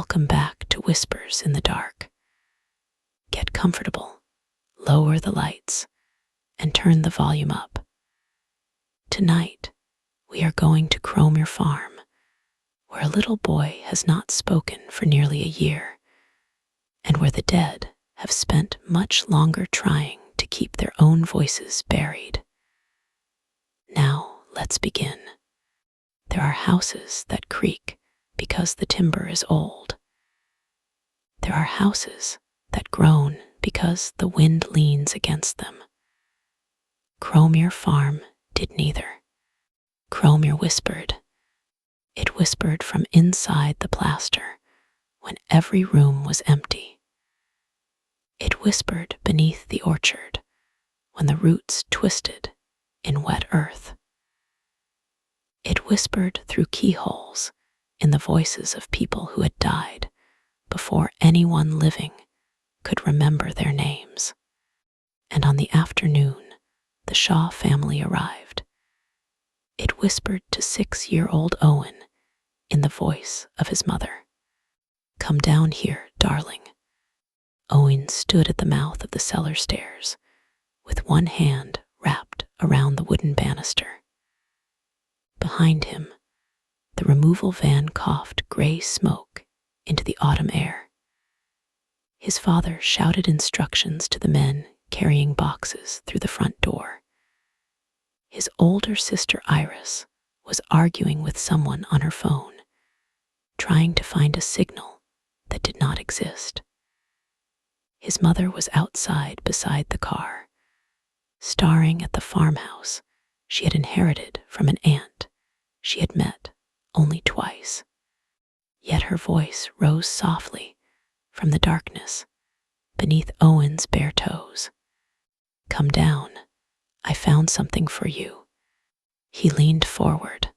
Welcome back to Whispers in the Dark. Get comfortable, lower the lights, and turn the volume up. Tonight, we are going to Crowmere Farm, where a little boy has not spoken for nearly a year, and where the dead have spent much longer trying to keep their own voices buried. Now, let's begin. There are houses that creak because the timber is old. There are houses that groan because the wind leans against them. Crowmere Farm did neither. Crowmere whispered. It whispered from inside the plaster when every room was empty. It whispered beneath the orchard when the roots twisted in wet earth. It whispered through keyholes in the voices of people who had died before anyone living could remember their names. And on the afternoon the Shaw family arrived, it whispered to 6-year-old Owen in the voice of his mother. "Come down here, darling." Owen stood at the mouth of the cellar stairs, with one hand wrapped around the wooden banister. Behind him, the removal van coughed gray smoke into the autumn air. His father shouted instructions to the men carrying boxes through the front door. His older sister Iris was arguing with someone on her phone, trying to find a signal that did not exist. His mother was outside beside the car, staring at the farmhouse she had inherited from an aunt she had met only twice. Yet her voice rose softly from the darkness beneath Owen's bare toes. "Come down. I found something for you." He leaned forward.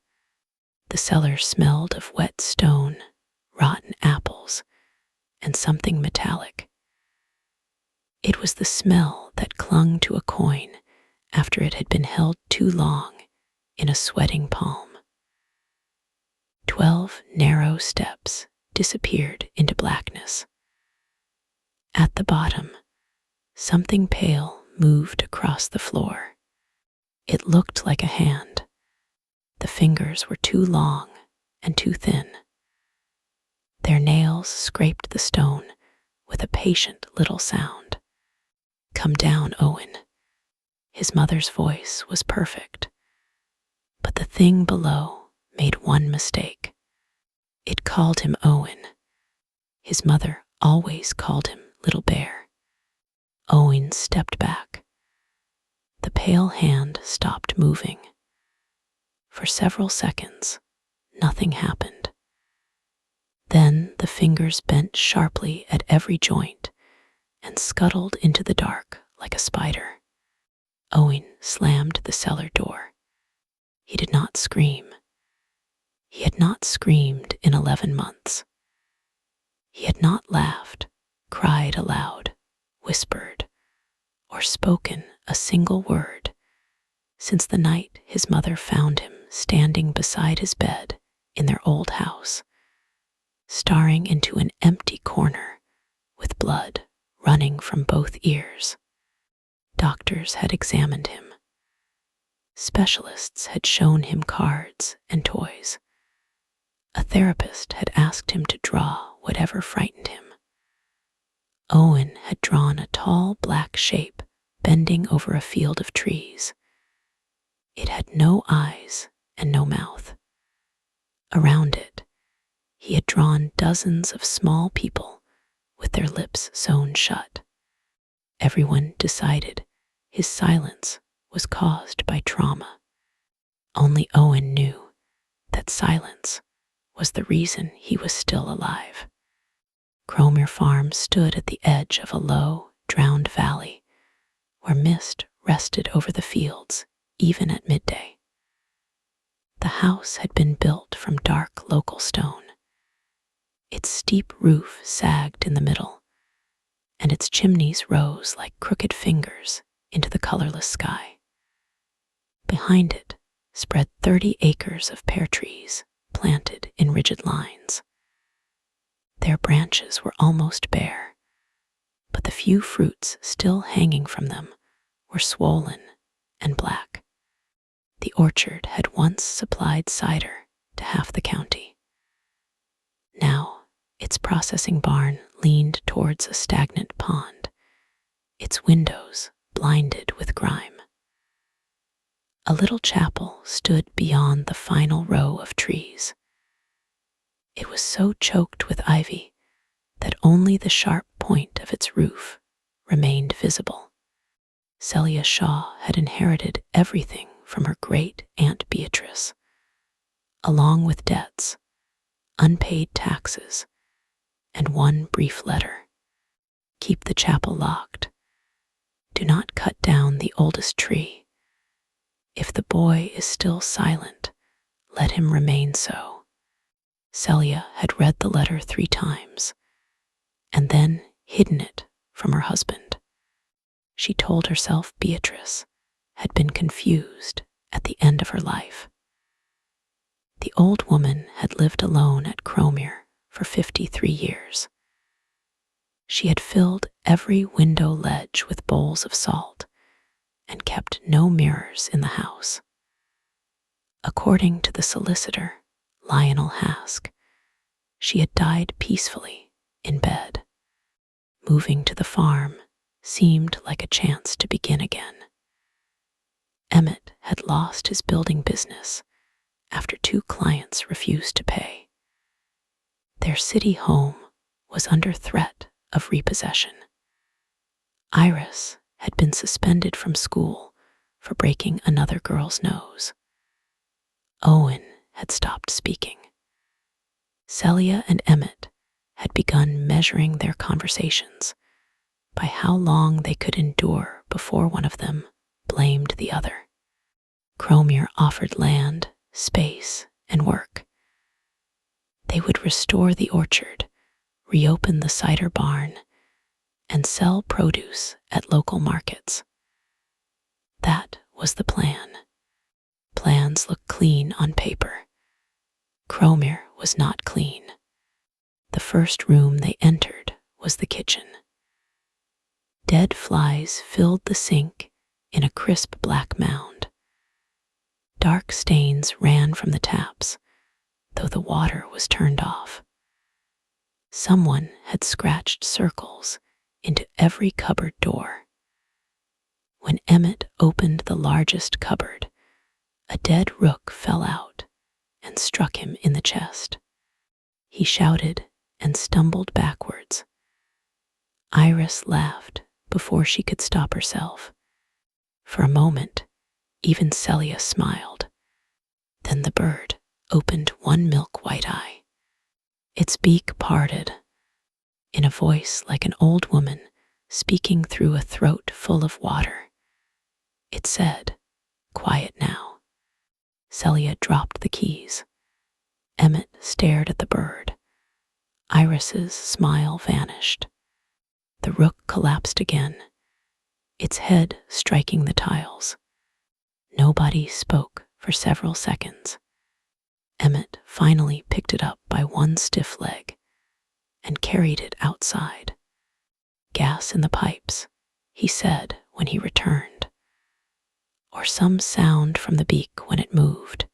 The cellar smelled of wet stone, rotten apples, and something metallic. It was the smell that clung to a coin after it had been held too long in a sweating palm. 12 narrow steps disappeared into blackness. At the bottom, something pale moved across the floor. It looked like a hand. The fingers were too long and too thin. Their nails scraped the stone with a patient little sound. "Come down, Owen." His mother's voice was perfect, but the thing below made one mistake. It called him Owen. His mother always called him Little Bear. Owen stepped back. The pale hand stopped moving. For several seconds, nothing happened. Then the fingers bent sharply at every joint and scuttled into the dark like a spider. Owen slammed the cellar door. He did not scream. He had not screamed in 11 months. He had not laughed, cried aloud, whispered, or spoken a single word since the night his mother found him standing beside his bed in their old house, staring into an empty corner with blood running from both ears. Doctors had examined him. Specialists had shown him cards and toys. A therapist had asked him to draw whatever frightened him. Owen had drawn a tall black shape bending over a field of trees. It had no eyes and no mouth. Around it, he had drawn dozens of small people with their lips sewn shut. Everyone decided his silence was caused by trauma. Only Owen knew that silence was the reason he was still alive. Crowmere Farm stood at the edge of a low, drowned valley where mist rested over the fields even at midday. The house had been built from dark local stone. Its steep roof sagged in the middle, and its chimneys rose like crooked fingers into the colorless sky. Behind it spread 30 acres of pear trees planted in rigid lines. Their branches were almost bare, but the few fruits still hanging from them were swollen and black. The orchard had once supplied cider to half the county. Now, its processing barn leaned towards a stagnant pond, its windows blinded with grime. A little chapel stood beyond the final row of trees. It was so choked with ivy that only the sharp point of its roof remained visible. Celia Shaw had inherited everything from her great Aunt Beatrice, along with debts, unpaid taxes, and one brief letter. Keep the chapel locked. Do not cut down the oldest tree. If the boy is still silent, let him remain so. Celia had read the letter 3 times, and then hidden it from her husband. She told herself Beatrice had been confused at the end of her life. The old woman had lived alone at Crowmere for 53 years. She had filled every window ledge with bowls of salt and kept no mirrors in the house. According to the solicitor, Lionel Hask, she had died peacefully in bed. Moving to the farm seemed like a chance to begin again. Emmett had lost his building business after 2 clients refused to pay. Their city home was under threat of repossession. Iris had been suspended from school for breaking another girl's nose. Owen had stopped speaking. Celia and Emmett had begun measuring their conversations by how long they could endure before one of them blamed the other. Crowmere offered land, space, and work. They would restore the orchard, reopen the cider barn, and sell produce at local markets. That was the plan. Plans looked clean on paper. Crowmere was not clean. The first room they entered was the kitchen. Dead flies filled the sink in a crisp black mound. Dark stains ran from the taps, though the water was turned off. Someone had scratched circles into every cupboard door. When Emmett opened the largest cupboard, a dead rook fell out and struck him in the chest. He shouted and stumbled backwards. Iris laughed before she could stop herself. For a moment, even Celia smiled. Then the bird opened one milk-white eye. Its beak parted. In a voice like an old woman speaking through a throat full of water, it said, "Quiet now." Celia dropped the keys. Emmett stared at the bird. Iris's smile vanished. The rook collapsed again, its head striking the tiles. Nobody spoke for several seconds. Emmett finally picked it up by one stiff leg and carried it outside. "Gas in the pipes," he said when he returned, or some sound from the beak when it moved.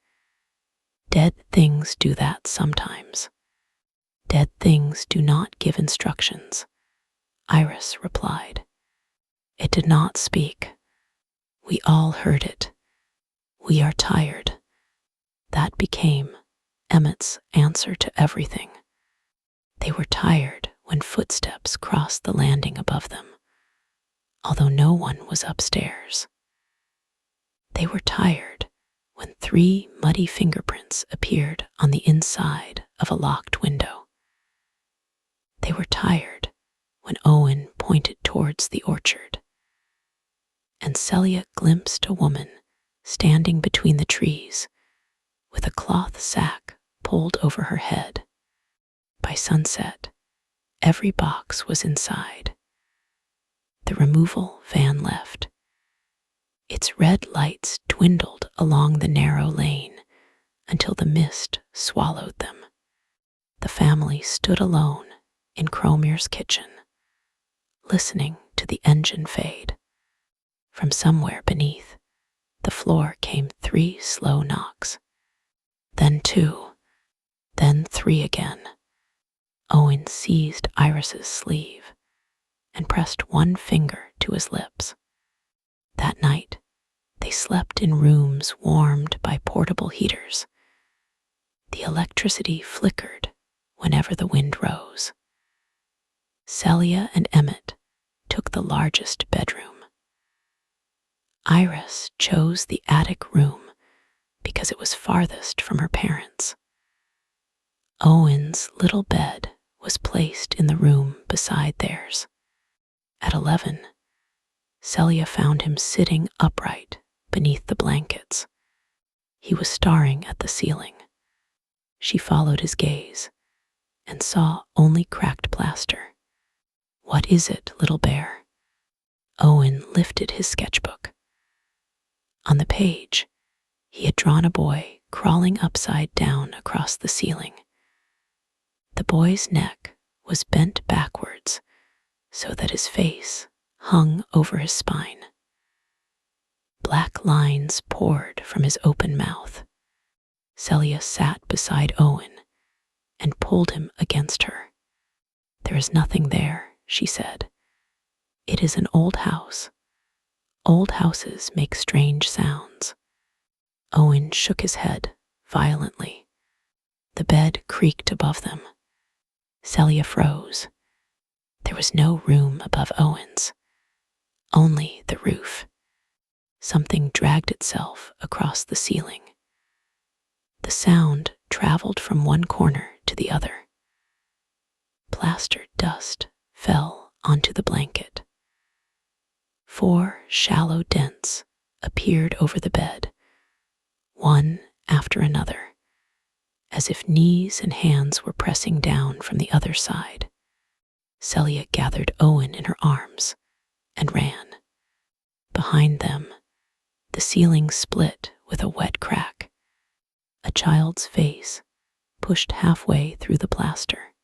Dead things do that sometimes. Dead things do not give instructions, Iris replied. It did not speak. We all heard it. We are tired. That became Emmett's answer to everything. They were tired when footsteps crossed the landing above them, although no one was upstairs. They were tired when 3 muddy fingerprints appeared on the inside of a locked window. They were tired when Owen pointed towards the orchard, and Celia glimpsed a woman standing between the trees with a cloth sack pulled over her head. By sunset, every box was inside. The removal van left. Its red lights dwindled along the narrow lane until the mist swallowed them. The family stood alone in Cromere's kitchen, listening to the engine fade. From somewhere beneath, the floor came 3 slow knocks, then 2, then 3 again. Owen seized Iris's sleeve and pressed one finger to his lips. That night, they slept in rooms warmed by portable heaters. The electricity flickered whenever the wind rose. Celia and Emmett took the largest bedroom. Iris chose the attic room because it was farthest from her parents. Owen's little bed was placed in the room beside theirs. At 11, Celia found him sitting upright beneath the blankets. He was staring at the ceiling. She followed his gaze and saw only cracked plaster. "What is it, little bear?" Owen lifted his sketchbook. On the page, he had drawn a boy crawling upside down across the ceiling. The boy's neck was bent backwards so that his face hung over his spine. Black lines poured from his open mouth. Celia sat beside Owen and pulled him against her. "There is nothing there," she said. "It is an old house. Old houses make strange sounds." Owen shook his head violently. The bed creaked above them. Celia froze. There was no room above Owen's, only the roof. Something dragged itself across the ceiling. The sound traveled from one corner to the other. Plastered dust fell onto the blanket. 4 shallow dents appeared over the bed, one after another, as if knees and hands were pressing down from the other side. Celia gathered Owen in her arms and ran. Behind them, the ceiling split with a wet crack. A child's face pushed halfway through the plaster.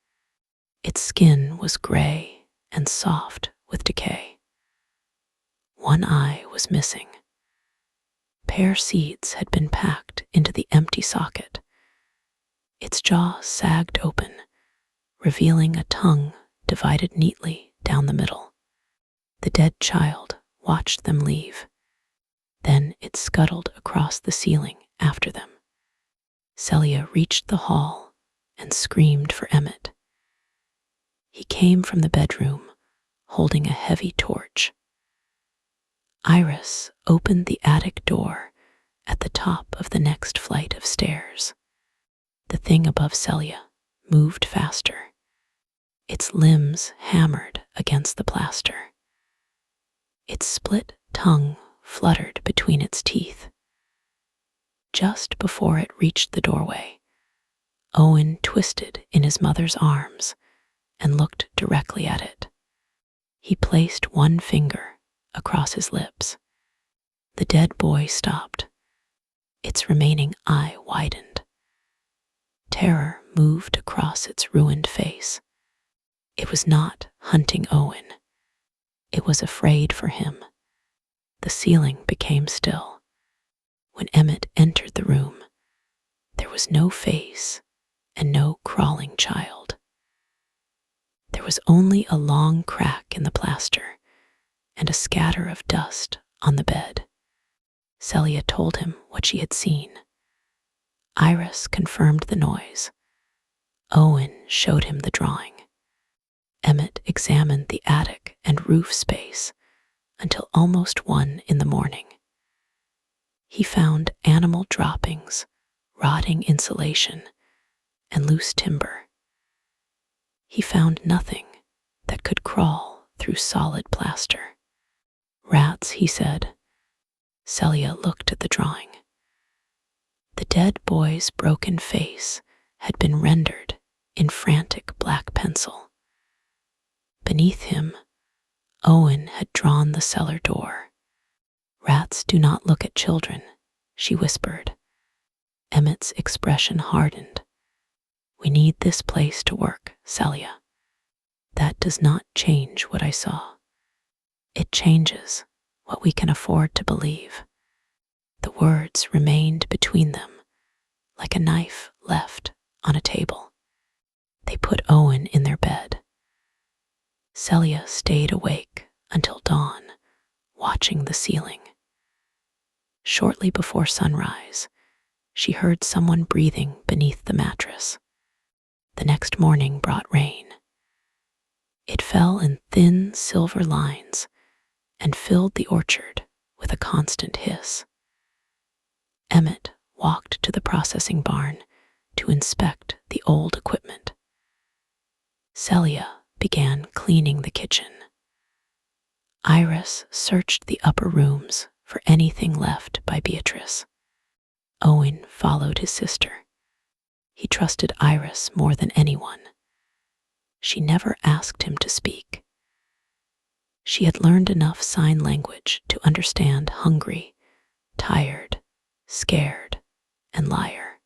Its skin was gray and soft with decay. One eye was missing. Pear seeds had been packed into the empty socket. Its jaw sagged open, revealing a tongue divided neatly down the middle. The dead child watched them leave. Then it scuttled across the ceiling after them. Celia reached the hall and screamed for Emmett. He came from the bedroom, holding a heavy torch. Iris opened the attic door at the top of the next flight of stairs. The thing above Celia moved faster. Its limbs hammered against the plaster. Its split tongue fluttered between its teeth. Just before it reached the doorway, Owen twisted in his mother's arms and looked directly at it. He placed one finger across his lips. The dead boy stopped. Its remaining eye widened. Terror moved across its ruined face. It was not hunting Owen. It was afraid for him. The ceiling became still. When Emmett entered the room, there was no face and no crawling child. There was only a long crack in the plaster and a scatter of dust on the bed. Celia told him what she had seen. Iris confirmed the noise. Owen showed him the drawing. Emmett examined the attic and roof space until almost 1 in the morning. He found animal droppings, rotting insulation, and loose timber. He found nothing that could crawl through solid plaster. "Rats," he said. Celia looked at the drawing. The dead boy's broken face had been rendered in frantic black pencil. Beneath him, Owen had drawn the cellar door. "Rats do not look at children," she whispered. Emmett's expression hardened. "We need this place to work, Celia." does not change what I saw. It changes what we can afford to believe. The words remained between them, like a knife left on a table. They put Owen in their bed. Celia stayed awake until dawn, watching the ceiling. Shortly before sunrise, she heard someone breathing beneath the mattress. The next morning brought rain. It fell in thin silver lines and filled the orchard with a constant hiss. Emmett walked to the processing barn to inspect the old equipment. Celia began cleaning the kitchen. Iris searched the upper rooms for anything left by Beatrice. Owen followed his sister. He trusted Iris more than anyone. She never asked him to speak. She had learned enough sign language to understand hungry, tired, scared, and liar.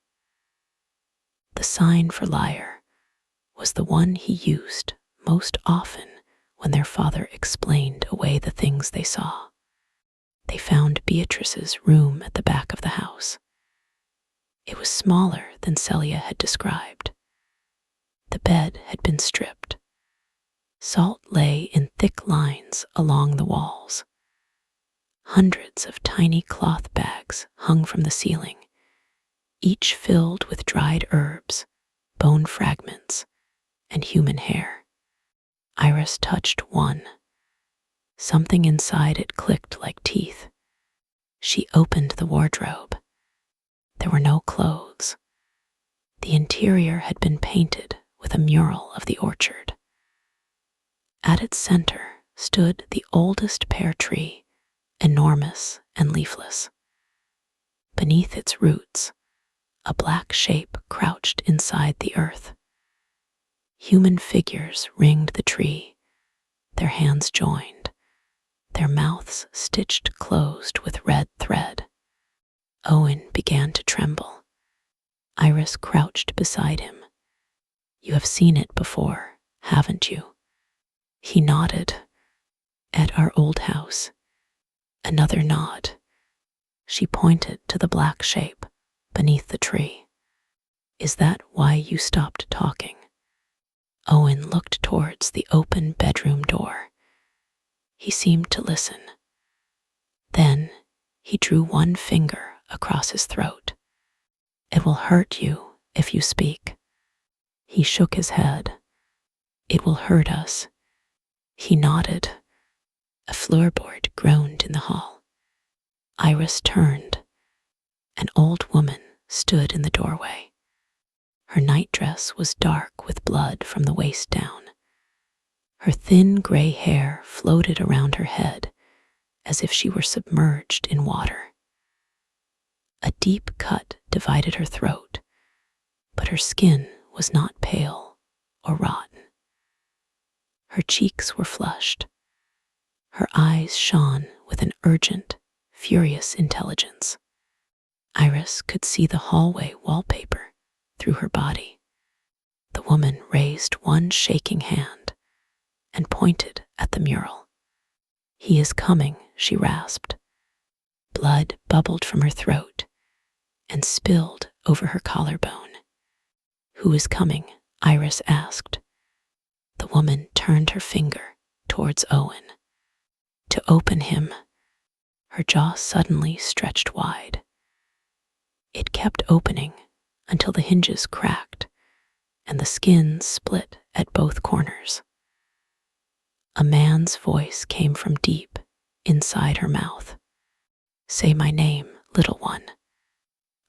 The sign for liar was the one he used most often when their father explained away the things they saw. They found Beatrice's room at the back of the house. It was smaller than Celia had described. The bed had been stripped. Salt lay in thick lines along the walls. Hundreds of tiny cloth bags hung from the ceiling, each filled with dried herbs, bone fragments, and human hair. Iris touched one. Something inside it clicked like teeth. She opened the wardrobe. There were no clothes. The interior had been painted with a mural of the orchard. At its center stood the oldest pear tree, enormous and leafless. Beneath its roots, a black shape crouched inside the earth. Human figures ringed the tree, their hands joined, their mouths stitched closed with red thread. Owen began to tremble. Iris crouched beside him. "You have seen it before, haven't you?" He nodded. "At our old house." Another nod. She pointed to the black shape beneath the tree. "Is that why you stopped talking?" Owen looked towards the open bedroom door. He seemed to listen. Then he drew one finger across his throat. "It will hurt you if you speak." He shook his head. "It will hurt us." He nodded. A floorboard groaned in the hall. Iris turned. An old woman stood in the doorway. Her nightdress was dark with blood from the waist down. Her thin gray hair floated around her head as if she were submerged in water. A deep cut divided her throat, but her skin was not pale or rotten. Her cheeks were flushed. Her eyes shone with an urgent, furious intelligence. Iris could see the hallway wallpaper through her body. The woman raised one shaking hand and pointed at the mural. "He is coming," she rasped. Blood bubbled from her throat and spilled over her collarbone. "Who is coming?" Iris asked. The woman turned her finger towards Owen. "To open him." Her jaw suddenly stretched wide. It kept opening until the hinges cracked and the skin split at both corners. A man's voice came from deep inside her mouth. "Say my name, little one."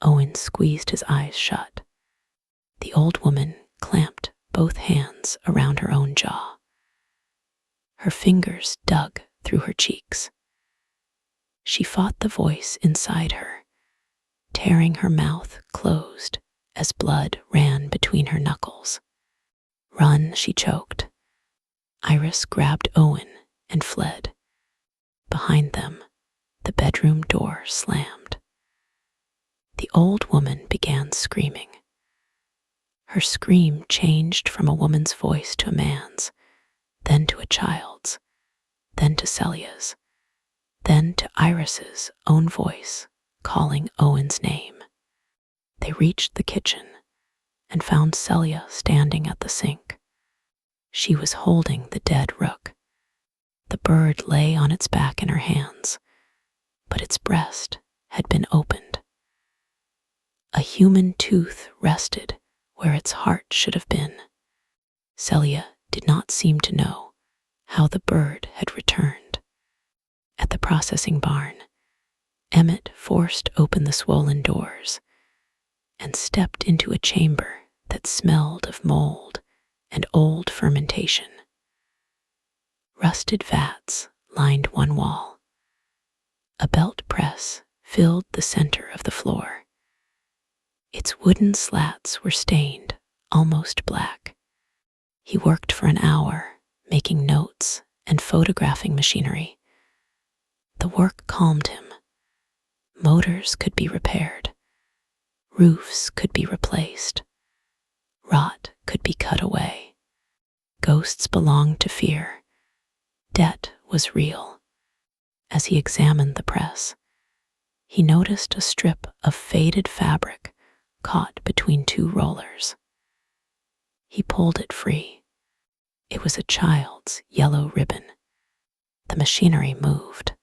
Owen squeezed his eyes shut. The old woman clamped both hands around her own jaw. Her fingers dug through her cheeks. She fought the voice inside her, tearing her mouth closed as blood ran between her knuckles. "Run," she choked. Iris grabbed Owen and fled. Behind them, the bedroom door slammed. The old woman began screaming. Her scream changed from a woman's voice to a man's, then to a child's, then to Celia's, then to Iris's own voice calling Owen's name. They reached the kitchen and found Celia standing at the sink. She was holding the dead rook. The bird lay on its back in her hands, but its breast had been opened. A human tooth rested where its heart should have been. Celia did not seem to know how the bird had returned. At the processing barn, Emmett forced open the swollen doors and stepped into a chamber that smelled of mold and old fermentation. Rusted vats lined one wall. A belt press filled the center of the floor. Its wooden slats were stained almost black. He worked for an hour, making notes and photographing machinery. The work calmed him. Motors could be repaired. Roofs could be replaced. Rot could be cut away. Ghosts belonged to fear. Debt was real. As he examined the press, he noticed a strip of faded fabric caught between two rollers. He pulled it free. It was a child's yellow ribbon. The machinery moved.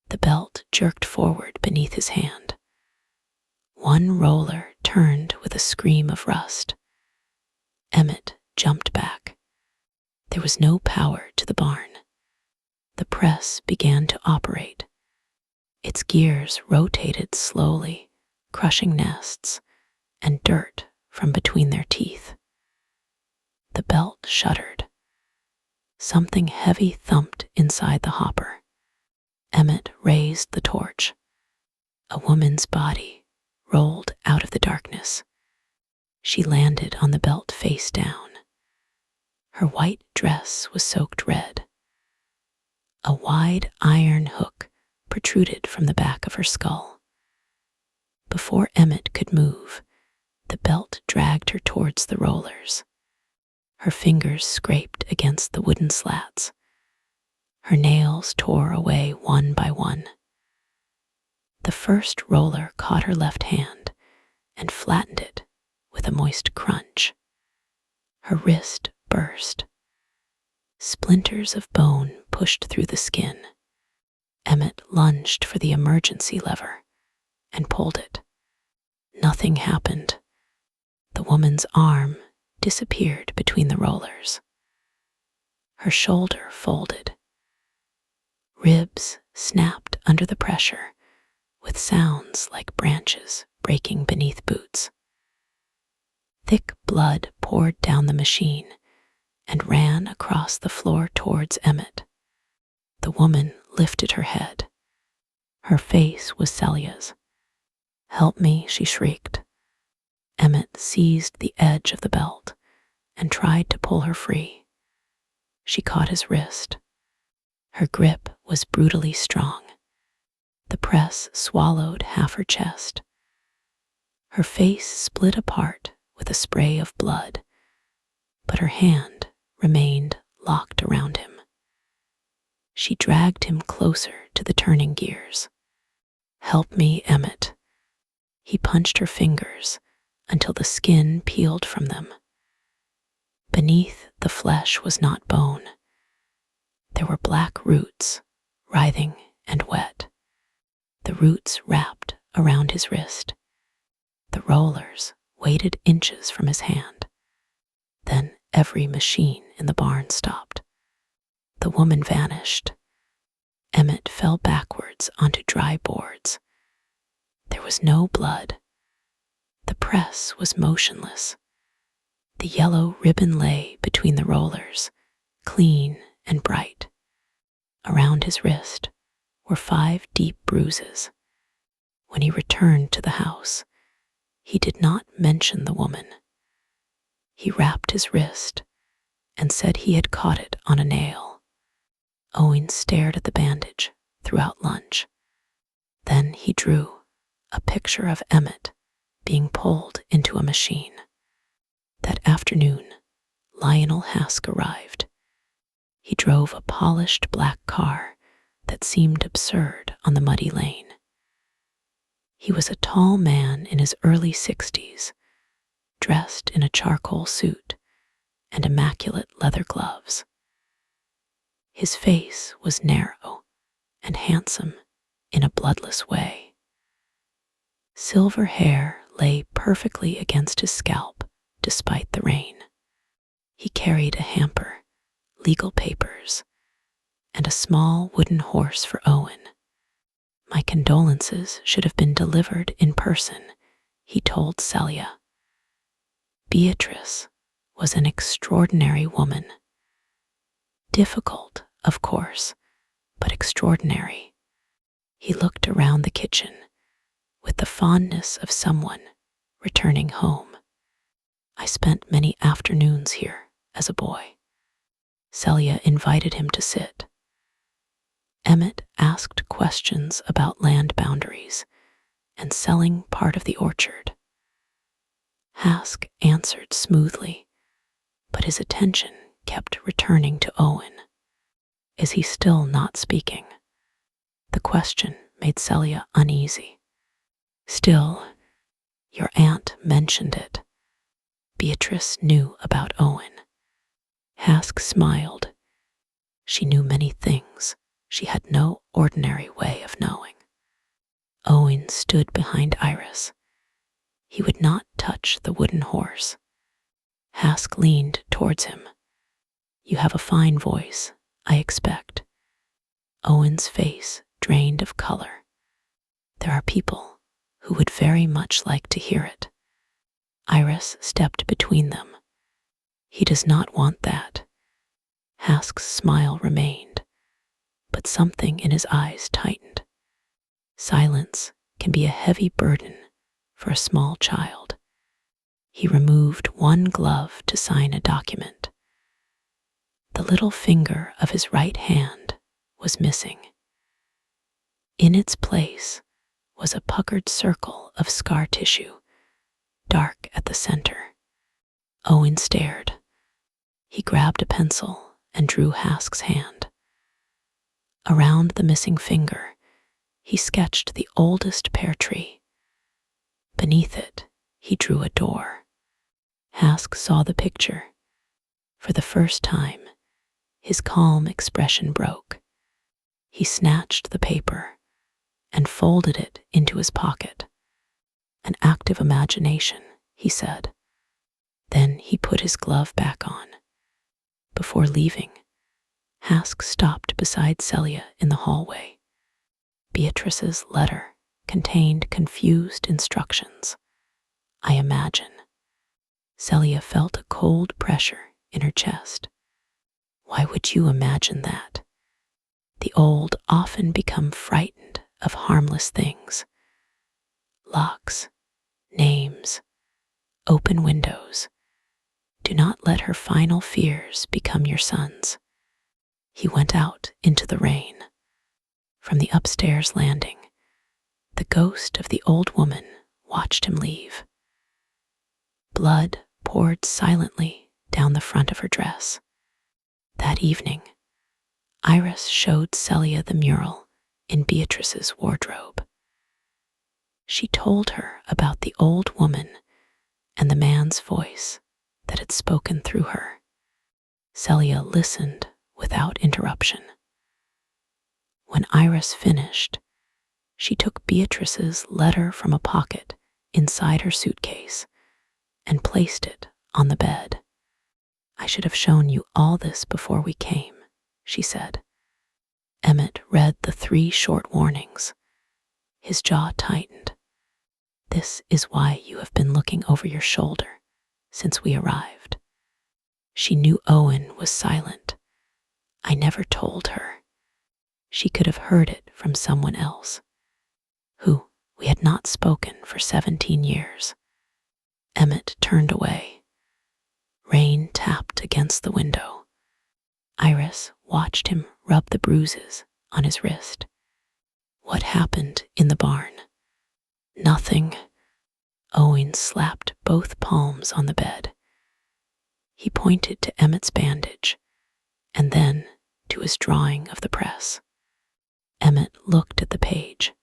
The belt jerked forward beneath his hand. One roller turned with a scream of rust. Emmett jumped back. There was no power to the barn. The press began to operate. Its gears rotated slowly, crushing nests and dirt from between their teeth. The belt shuddered. Something heavy thumped inside the hopper. Emmett raised the torch. A woman's body rolled out of the darkness. She landed on the belt face down. Her white dress was soaked red. A wide iron hook protruded from the back of her skull. Before Emmett could move, the belt dragged her towards the rollers. Her fingers scraped against the wooden slats. Her nails tore away one by one. The first roller caught her left hand and flattened it with a moist crunch. Her wrist burst. Splinters of bone pushed through the skin. Emmett lunged for the emergency lever and pulled it. Nothing happened. The woman's arm disappeared between the rollers. Her shoulder folded. Ribs snapped under the pressure with sounds like branches breaking beneath boots. Thick blood poured down the machine and ran across the floor towards Emmett. The woman lifted her head. Her face was Celia's. "Help me," she shrieked. Emmett seized the edge of the belt and tried to pull her free. She caught his wrist. Her grip was brutally strong. The press swallowed half her chest. Her face split apart with a spray of blood, but her hand remained locked around him. She dragged him closer to the turning gears. "Help me, Emmett." He punched her fingers until the skin peeled from them. Beneath the flesh was not bone. There were black roots, writhing and wet. The roots wrapped around his wrist. The rollers weighted inches from his hand. Then every machine in the barn stopped. The woman vanished. Emmett fell backwards onto dry boards. There was no blood. The press was motionless. The yellow ribbon lay between the rollers, clean and bright. Around his wrist were 5 deep bruises. When he returned to the house, he did not mention the woman. He wrapped his wrist and said he had caught it on a nail. Owen stared at the bandage throughout lunch. Then he drew a picture of Emmett being pulled into a machine. That afternoon, Lionel Hask arrived. He drove a polished black car that seemed absurd on the muddy lane. He was a tall man in his early 60s, dressed in a charcoal suit and immaculate leather gloves. His face was narrow and handsome in a bloodless way. Silver hair lay perfectly against his scalp despite the rain. He carried a hamper, legal papers, and a small wooden horse for Owen. My condolences should have been delivered in person, he told Celia. Beatrice was an extraordinary woman. Difficult, of course, but extraordinary. He looked around the kitchen with the fondness of someone returning home. I spent many afternoons here as a boy. Celia invited him to sit. Emmett asked questions about land boundaries and selling part of the orchard. Hask answered smoothly, but his attention kept returning to Owen. Is he still not speaking? The question made Celia uneasy. Still, your aunt mentioned it. Beatrice knew about Owen. Hask smiled. She knew many things she had no ordinary way of knowing. Owen stood behind Iris. He would not touch the wooden horse. Hask leaned towards him. You have a fine voice, I expect. Owen's face drained of color. There are people who would very much like to hear it. Iris stepped between them. He does not want that. Hask's smile remained, but something in his eyes tightened. Silence can be a heavy burden for a small child. He removed one glove to sign a document. The little finger of his right hand was missing. In its place was a puckered circle of scar tissue, dark at the center. Owen stared. He grabbed a pencil and drew Hask's hand. Around the missing finger, he sketched the oldest pear tree. Beneath it, he drew a door. Hask saw the picture. For the first time, his calm expression broke. He snatched the paper and folded it into his pocket. An active imagination, he said. Then he put his glove back on. Before leaving, Hask stopped beside Celia in the hallway. Beatrice's letter contained confused instructions. I imagine. Celia felt a cold pressure in her chest. Why would you imagine that? The old often become frightened of harmless things. Locks, names, open windows. Do not let her final fears become your son's. He went out into the rain. From the upstairs landing, the ghost of the old woman watched him leave. Blood poured silently down the front of her dress. That evening, Iris showed Celia the mural in Beatrice's wardrobe. She told her about the old woman and the man's voice that had spoken through her. Celia listened without interruption. When Iris finished, she took Beatrice's letter from a pocket inside her suitcase and placed it on the bed. I should have shown you all this before we came, she said. Emmett read the 3 short warnings. His jaw tightened. This is why you have been looking over your shoulder since we arrived. She knew Owen was silent. I never told her. She could have heard it from someone else, who we had not spoken for 17 years. Emmett turned away. Rain tapped against the window. Iris watched him rub the bruises on his wrist. What happened in the barn? Nothing. Owen slapped both palms on the bed. He pointed to Emmett's bandage and then his drawing of the press. Emmett looked at the page.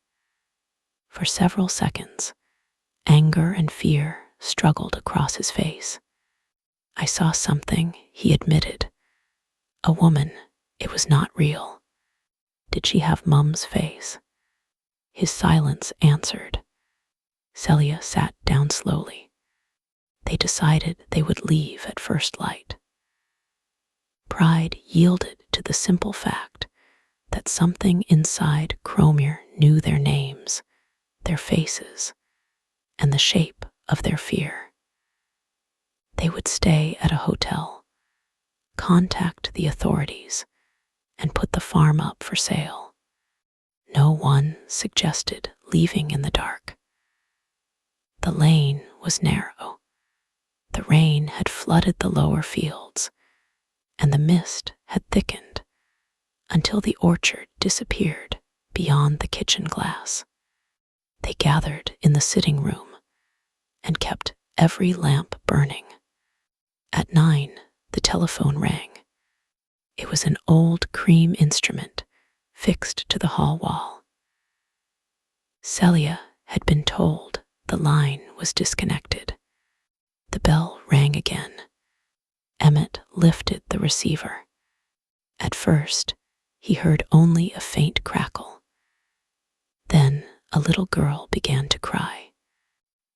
For several seconds, anger and fear struggled across his face. "I saw something," he admitted. "A woman. It was not real." "Did she have Mum's face?" His silence answered. Celia sat down slowly. They decided they would leave at first light. Pride yielded to the simple fact that something inside Crowmere knew their names, their faces, and the shape of their fear. They would stay at a hotel, contact the authorities, and put the farm up for sale. No one suggested leaving in the dark. The lane was narrow. The rain had flooded the lower fields, and the mist had thickened until the orchard disappeared beyond the kitchen glass. They gathered in the sitting room and kept every lamp burning. At 9, the telephone rang. It was an old cream instrument fixed to the hall wall. Celia had been told the line was disconnected. The bell rang again. Emmett lifted the receiver. At first, he heard only a faint crackle. Then a little girl began to cry.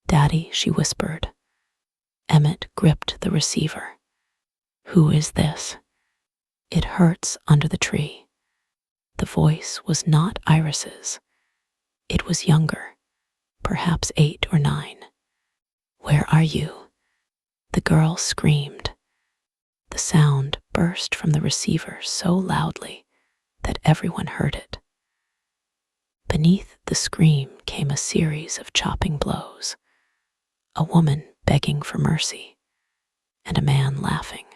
"Daddy," she whispered. Emmett gripped the receiver. "Who is this?" "It hurts under the tree." The voice was not Iris's. It was younger, perhaps 8 or 9. "Where are you?" The girl screamed. The sound burst from the receiver so loudly that everyone heard it. Beneath the scream came a series of chopping blows, a woman begging for mercy, and a man laughing.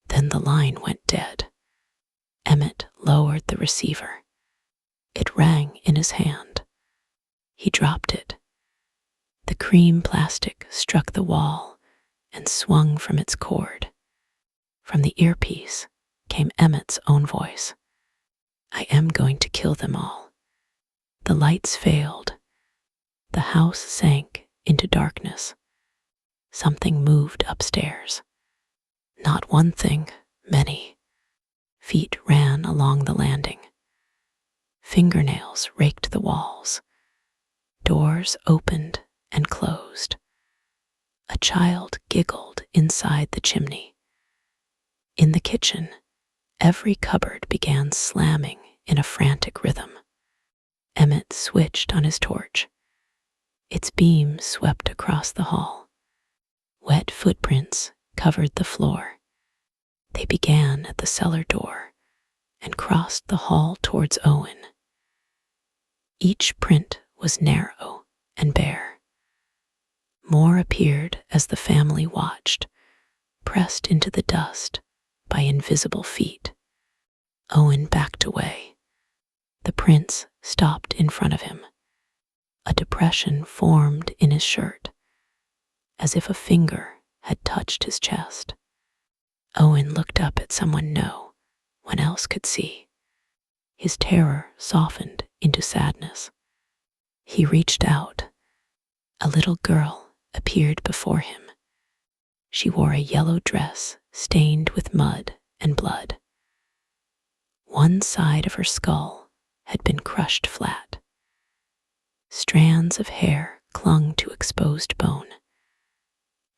Then the line went dead. Emmett lowered the receiver. It rang in his hand. He dropped it. The cream plastic struck the wall and swung from its cord. From the earpiece came Emmett's own voice. "I am going to kill them all." The lights failed. The house sank into darkness. Something moved upstairs. Not one thing, many. Feet ran along the landing. Fingernails raked the walls. Doors opened and closed. A child giggled inside the chimney. In the kitchen, every cupboard began slamming in a frantic rhythm. Emmett switched on his torch. Its beam swept across the hall. Wet footprints covered the floor. They began at the cellar door and crossed the hall towards Owen. Each print was narrow and bare. More appeared as the family watched, pressed into the dust by invisible feet. Owen backed away. The prince stopped in front of him. A depression formed in his shirt, as if a finger had touched his chest. Owen looked up at someone no one else could see. His terror softened into sadness. He reached out. A little girl appeared before him. She wore a yellow dress stained with mud and blood. One side of her skull had been crushed flat. Strands of hair clung to exposed bone.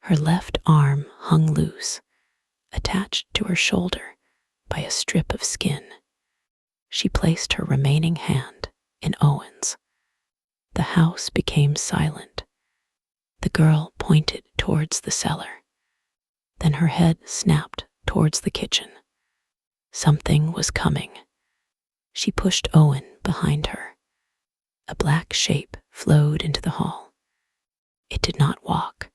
Her left arm hung loose, attached to her shoulder by a strip of skin. She placed her remaining hand in Owen's. The house became silent. The girl pointed towards the cellar. Then her head snapped towards the kitchen. Something was coming. She pushed Owen behind her. A black shape flowed into the hall. It did not walk.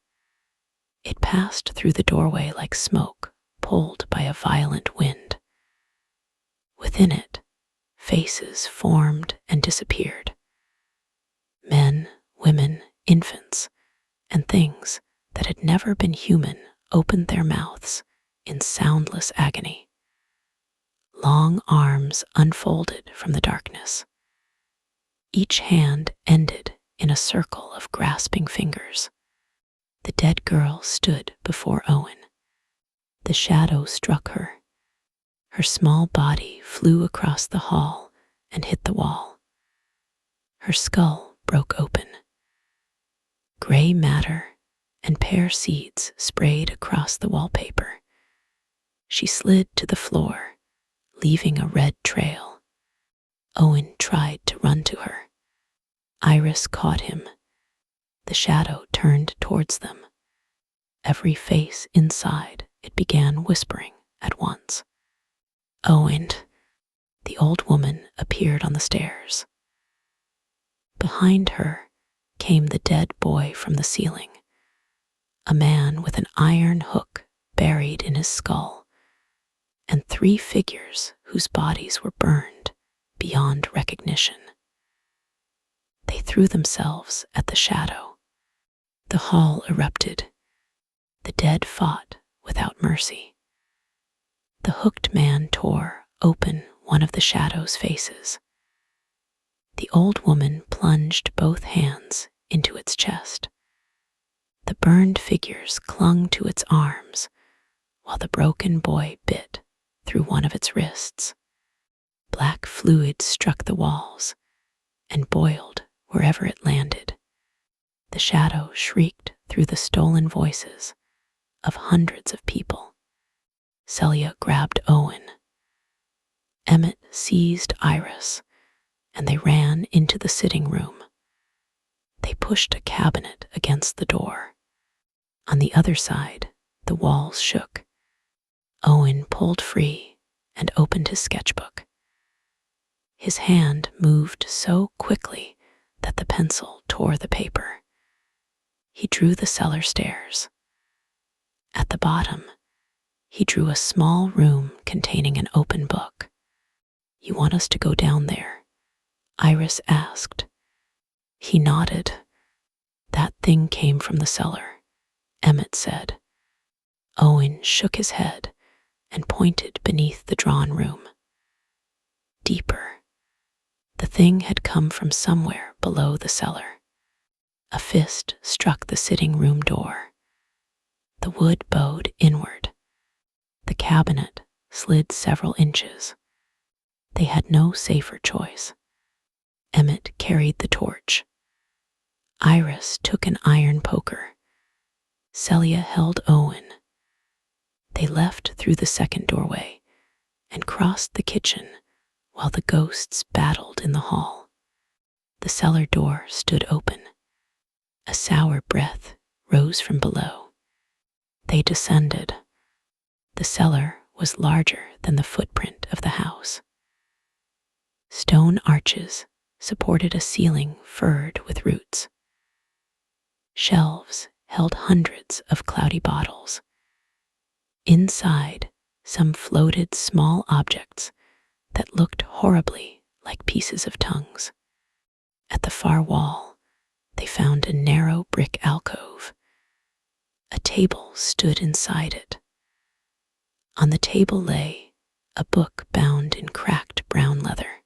It passed through the doorway like smoke pulled by a violent wind. Within it, faces formed and disappeared. Men, women, infants, and things that had never been human opened their mouths in soundless agony. Long arms unfolded from the darkness. Each hand ended in a circle of grasping fingers. The dead girl stood before Owen. The shadow struck her. Her small body flew across the hall and hit the wall. Her skull broke open. Gray matter and pear seeds sprayed across the wallpaper. She slid to the floor, leaving a red trail. Owen tried to run to her. Iris caught him. The shadow turned towards them. Every face inside it began whispering at once. Owen. The old woman appeared on the stairs. Behind her came the dead boy from the ceiling, a man with an iron hook buried in his skull, and 3 figures whose bodies were burned beyond recognition. They threw themselves at the shadow. The hall erupted. The dead fought without mercy. The hooked man tore open one of the shadow's faces. The old woman plunged both hands into its chest. The burned figures clung to its arms, while the broken boy bit through one of its wrists. Black fluid struck the walls and boiled wherever it landed. The shadow shrieked through the stolen voices of hundreds of people. Celia grabbed Owen. Emmett seized Iris, and they ran into the sitting room. They pushed a cabinet against the door. On the other side, the walls shook. Owen pulled free and opened his sketchbook. His hand moved so quickly that the pencil tore the paper. He drew the cellar stairs. At the bottom, he drew a small room containing an open book. "You want us to go down there?" Iris asked. He nodded. "That thing came from the cellar," Emmett said. Owen shook his head and pointed beneath the drawn room. Deeper. The thing had come from somewhere below the cellar. A fist struck the sitting room door. The wood bowed inward. The cabinet slid several inches. They had no safer choice. Emmett carried the torch. Iris took an iron poker. Celia held Owen. They left through the second doorway and crossed the kitchen while the ghosts battled in the hall. The cellar door stood open. A sour breath rose from below. They descended. The cellar was larger than the footprint of the house. Stone arches supported a ceiling furred with roots. Shelves held hundreds of cloudy bottles. Inside, some floated small objects that looked horribly like pieces of tongues. At the far wall, they found a narrow brick alcove. A table stood inside it. On the table lay a book bound in cracked brown leather.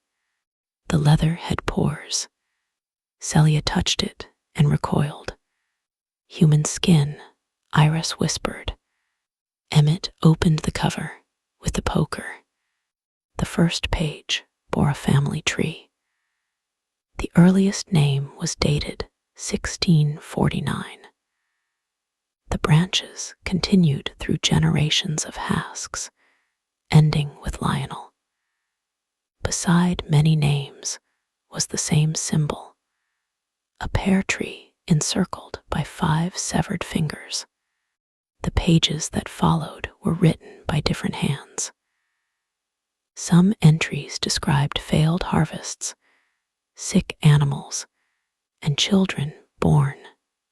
The leather had pores. Celia touched it and recoiled. "Human skin," Iris whispered. Emmett opened the cover with the poker. The first page bore a family tree. The earliest name was dated 1649. The branches continued through generations of Hasks, ending with Lionel. Beside many names was the same symbol, a pear tree encircled by 5 severed fingers. The pages that followed were written by different hands. Some entries described failed harvests, sick animals, and children born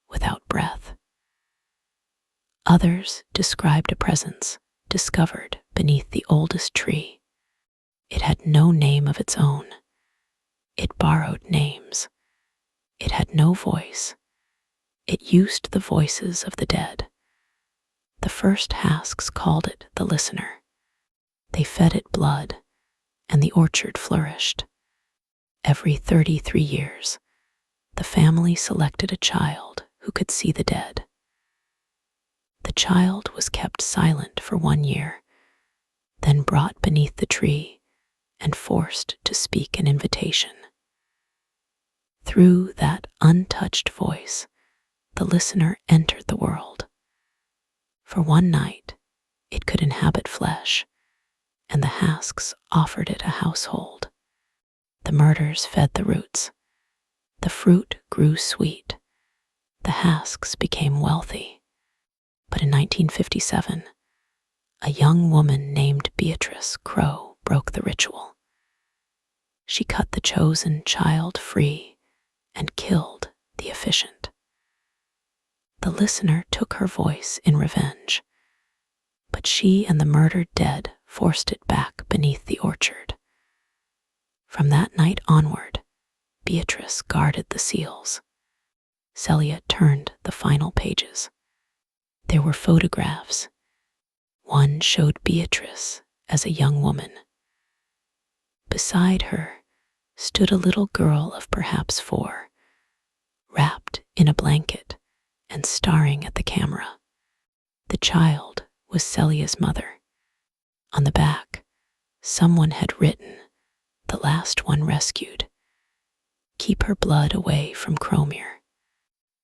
without breath. Others described a presence discovered beneath the oldest tree. It had no name of its own. It borrowed names. It had no voice. It used the voices of the dead. The first Hasks called it the listener. They fed it blood and the orchard flourished. Every 33 years, the family selected a child who could see the dead. The child was kept silent for 1 year, then brought beneath the tree and forced to speak an invitation. Through that untouched voice, the listener entered the world. For one night, it could inhabit flesh, and the Hasks offered it a household. The murders fed the roots. The fruit grew sweet. The Hasks became wealthy. But in 1957, a young woman named Beatrice Crow broke the ritual. She cut the chosen child free and killed the efficient. The listener took her voice in revenge, but she and the murdered dead forced it back beneath the orchard. From that night onward, Beatrice guarded the seals. Celia turned the final pages. There were photographs. One showed Beatrice as a young woman. Beside her stood a little girl of perhaps 4, wrapped in a blanket and staring at the camera. The child was Celia's mother. On the back, someone had written, "The last one rescued. Keep her blood away from Crowmere."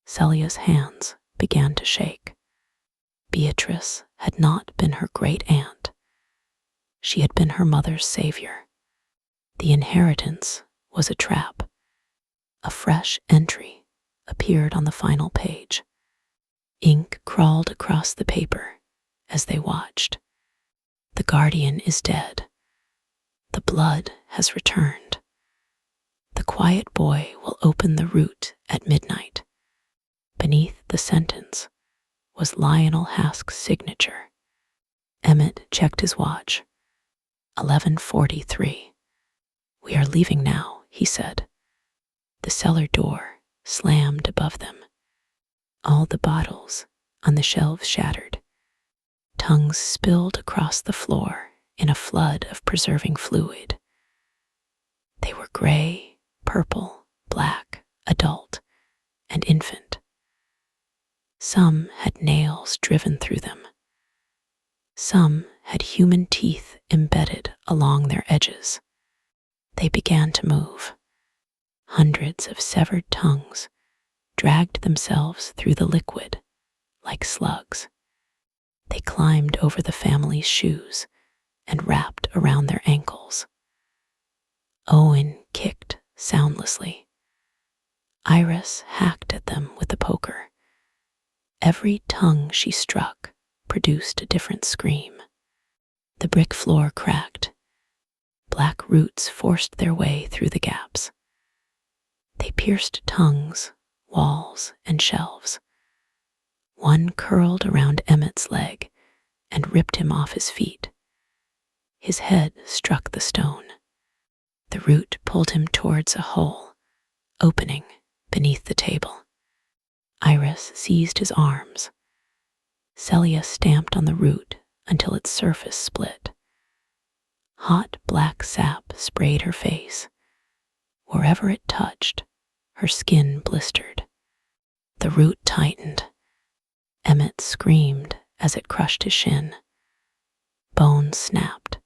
Celia's hands began to shake. Beatrice had not been her great-aunt. She had been her mother's savior. The inheritance was a trap. A fresh entry appeared on the final page. Ink crawled across the paper as they watched. The guardian is dead. The blood has returned. The quiet boy will open the root at midnight. Beneath the sentence was Lionel Hask's signature. Emmett checked his watch. 11:43. "We are leaving now," he said. The cellar door slammed above them. All the bottles on the shelves shattered. Tongues spilled across the floor in a flood of preserving fluid. They were gray, purple, black, adult, and infant. Some had nails driven through them. Some had human teeth embedded along their edges. They began to move. Hundreds of severed tongues dragged themselves through the liquid like slugs. They climbed over the family's shoes and wrapped around their ankles. Owen kicked soundlessly. Iris hacked at them with the poker. Every tongue she struck produced a different scream. The brick floor cracked. Black roots forced their way through the gaps. They pierced tongues, walls, and shelves. One curled around Emmett's leg and ripped him off his feet. His head struck the stone. The root pulled him towards a hole, opening beneath the table. Iris seized his arms. Celia stamped on the root until its surface split. Hot black sap sprayed her face. Wherever it touched, her skin blistered. The root tightened. Emmett screamed as it crushed his shin. Bones snapped.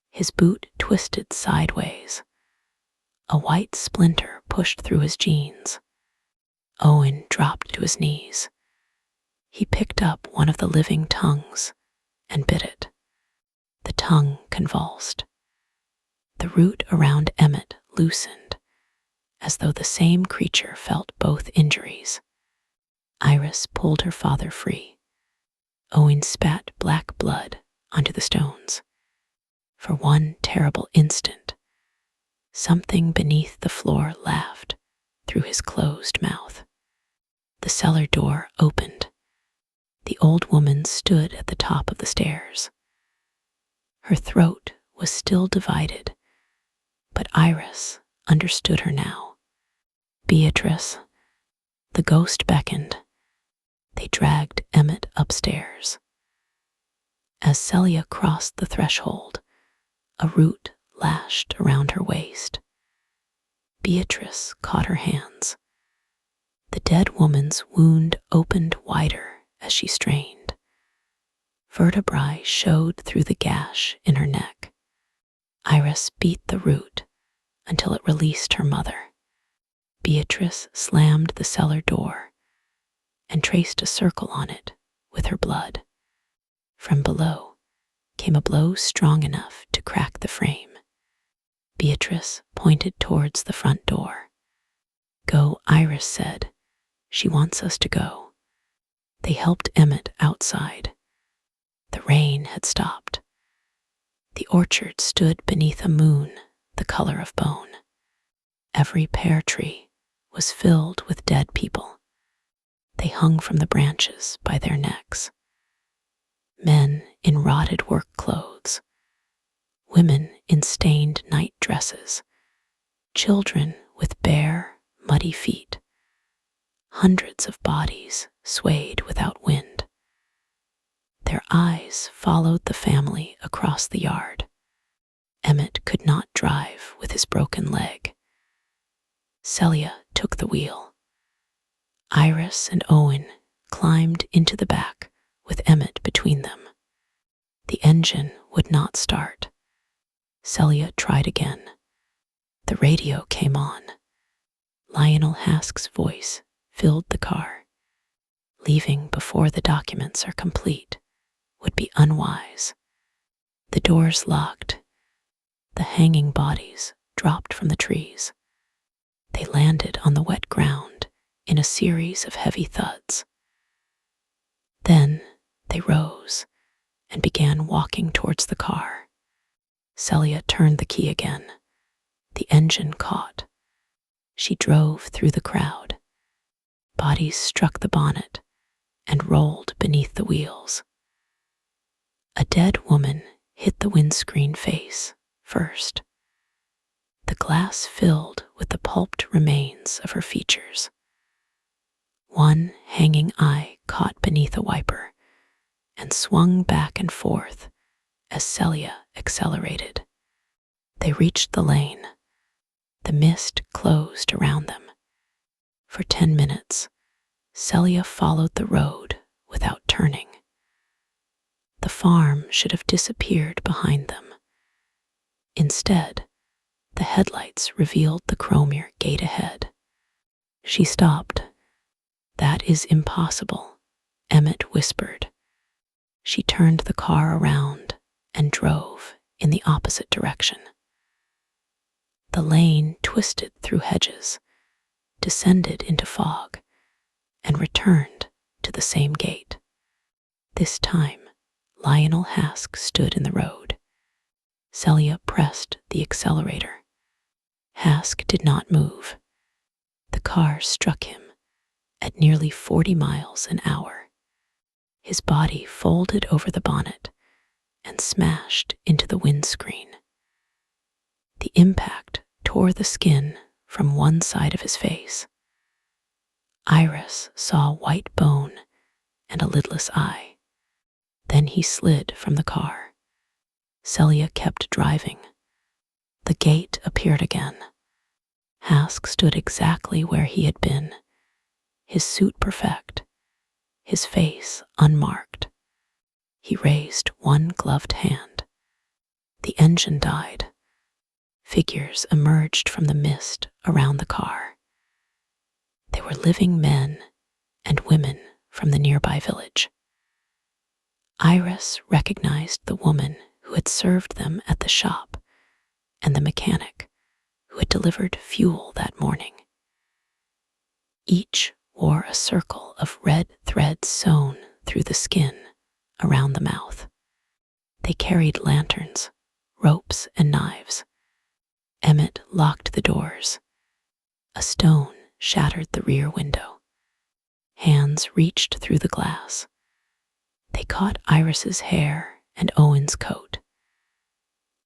His boot twisted sideways. A white splinter pushed through his jeans. Owen dropped to his knees. He picked up one of the living tongues and bit it. The tongue convulsed. The root around Emmett loosened, as though the same creature felt both injuries. Iris pulled her father free. Owen spat black blood onto the stones. For one terrible instant, something beneath the floor laughed through his closed mouth. The cellar door opened. The old woman stood at the top of the stairs. Her throat was still divided, but Iris understood her now. "Beatrice." The ghost beckoned. They dragged Emmett upstairs. As Celia crossed the threshold, a root lashed around her waist. Beatrice caught her hands. The dead woman's wound opened wider as she strained. Vertebrae showed through the gash in her neck. Iris beat the root until it released her mother. Beatrice slammed the cellar door and traced a circle on it with her blood. From below came a blow strong enough to crack the frame. Beatrice pointed towards the front door. "Go," Iris said. "She wants us to go." They helped Emmett outside. The rain had stopped. The orchard stood beneath a moon the color of bone. Every pear tree was filled with dead people. They hung from the branches by their necks. Men in rotted work clothes, women in stained night dresses, children with bare, muddy feet. Hundreds of bodies swayed without wind. Their eyes followed the family across the yard. Emmett could not drive with his broken leg. Celia took the wheel. Iris and Owen climbed into the back with Emmett between them. The engine would not start. Celia tried again. The radio came on. Lionel Hask's voice filled the car. Leaving before the documents are complete would be unwise. The doors locked. The hanging bodies dropped from the trees. They landed on the wet ground in a series of heavy thuds. Then they rose and began walking towards the car. Celia turned the key again. The engine caught. She drove through the crowd. Bodies struck the bonnet and rolled beneath the wheels. A dead woman hit the windscreen face first. The glass filled with the pulped remains of her features. One hanging eye caught beneath a wiper and swung back and forth as Celia accelerated. They reached the lane. The mist closed around them. For 10 minutes, Celia followed the road without turning. The farm should have disappeared behind them. Instead, the headlights revealed the Crowmere gate ahead. She stopped. "That is impossible," Emmett whispered. She turned the car around and drove in the opposite direction. The lane twisted through hedges, descended into fog, and returned to the same gate. This time, Lionel Hask stood in the road. Celia pressed the accelerator. Hask did not move. The car struck him at nearly 40 miles an hour. His body folded over the bonnet and smashed into the windscreen. The impact tore the skin from one side of his face. Iris saw white bone and a lidless eye. Then he slid from the car. Celia kept driving. The gate appeared again. Hask stood exactly where he had been, his suit perfect, his face unmarked. He raised one gloved hand. The engine died. Figures emerged from the mist around the car. They were living men and women from the nearby village. Iris recognized the woman who had served them at the shop and the mechanic who had delivered fuel that morning. Each wore a circle of red thread sewn through the skin around the mouth. They carried lanterns, ropes, and knives. Emmett locked the doors. A stone shattered the rear window. Hands reached through the glass. They caught Iris's hair and Owen's coat.